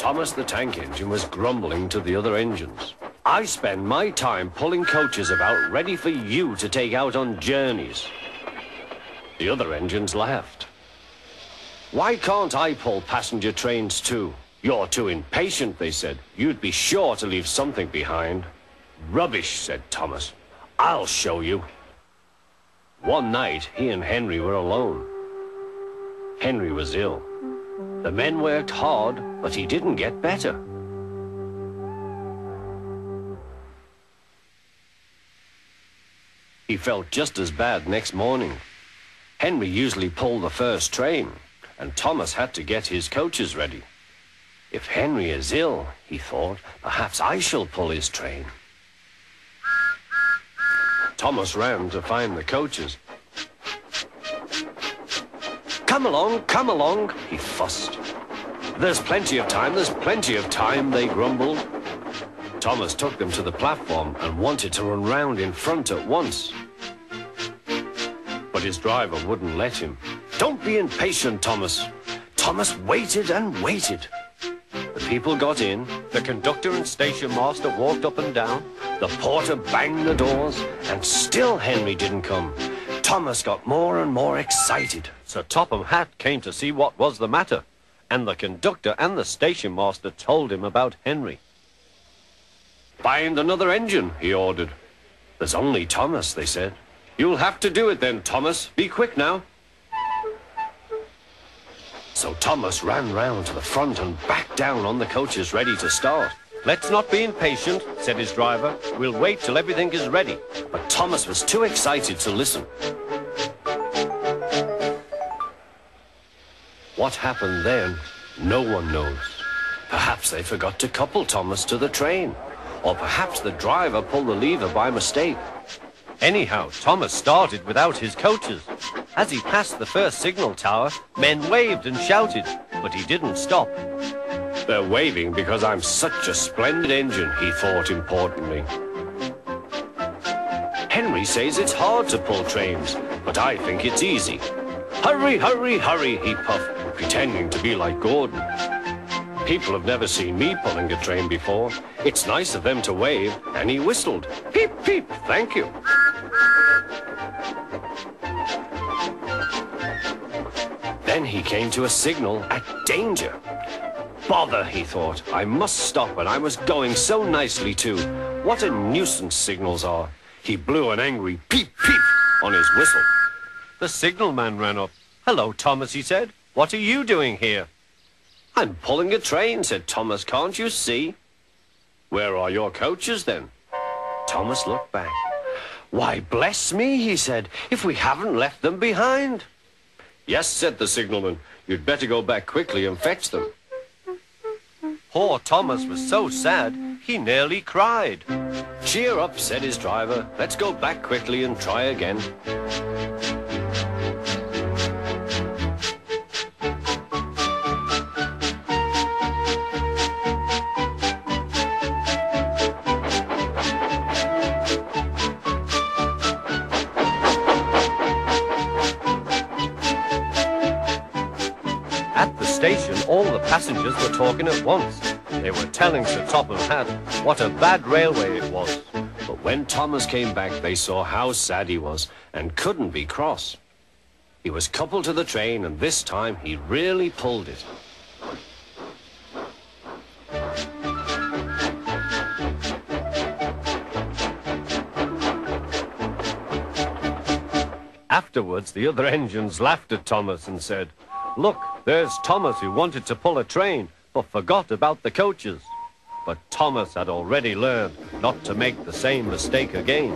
Thomas the tank engine was grumbling to the other engines. I spend my time pulling coaches about ready for you to take out on journeys. The other engines laughed. Why can't I pull passenger trains too? You're too impatient, they said. You'd be sure to leave something behind. Rubbish, said Thomas. I'll show you. One night, he and Henry were alone. Henry was ill. The men worked hard, but he didn't get better. He felt just as bad next morning. Henry usually pulled the first train, and Thomas had to get his coaches ready. If Henry is ill, he thought, perhaps I shall pull his train. Thomas ran to find the coaches. Come along, he fussed. There's plenty of time, they grumbled. Thomas took them to the platform and wanted to run round in front at once. But his driver wouldn't let him. Don't be impatient, Thomas. Thomas waited and waited. The people got in, the conductor and station master walked up and down, the porter banged the doors, and still Henry didn't come. Thomas got more and more excited. Sir Topham Hatt came to see what was the matter, and the conductor and the station master told him about Henry. Find another engine, he ordered. There's only Thomas, they said. You'll have to do it then, Thomas. Be quick now. So Thomas ran round to the front and back down on the coaches ready to start. Let's not be impatient, said his driver. We'll wait till everything is ready. But Thomas was too excited to listen. What happened then, no one knows. Perhaps they forgot to couple Thomas to the train. Or perhaps the driver pulled the lever by mistake. Anyhow, Thomas started without his coaches. As he passed the first signal tower, men waved and shouted, but he didn't stop. They're waving because I'm such a splendid engine, he thought importantly. Henry says it's hard to pull trains, but I think it's easy. Hurry, hurry, hurry, he puffed, pretending to be like Gordon. People have never seen me pulling a train before. It's nice of them to wave, and he whistled. Peep, peep, thank you. Then he came to a signal at danger. Bother, he thought. I must stop, and I was going so nicely too. What a nuisance signals are. He blew an angry peep, peep on his whistle. The signalman ran up. Hello, Thomas, he said. What are you doing here? I'm pulling a train, said Thomas. Can't you see? Where are your coaches, then? Thomas looked back. Why, bless me, he said, if we haven't left them behind. Yes, said the signalman. You'd better go back quickly and fetch them. Poor Thomas was so sad, he nearly cried. Cheer up, said his driver. Let's go back quickly and try again. At the station, all the passengers were talking at once. They were telling Sir Topham Hatt what a bad railway it was. But when Thomas came back, they saw how sad he was and couldn't be cross. He was coupled to the train, and this time he really pulled it. Afterwards, the other engines laughed at Thomas and said, Look, there's Thomas who wanted to pull a train, but forgot about the coaches. But Thomas had already learned not to make the same mistake again.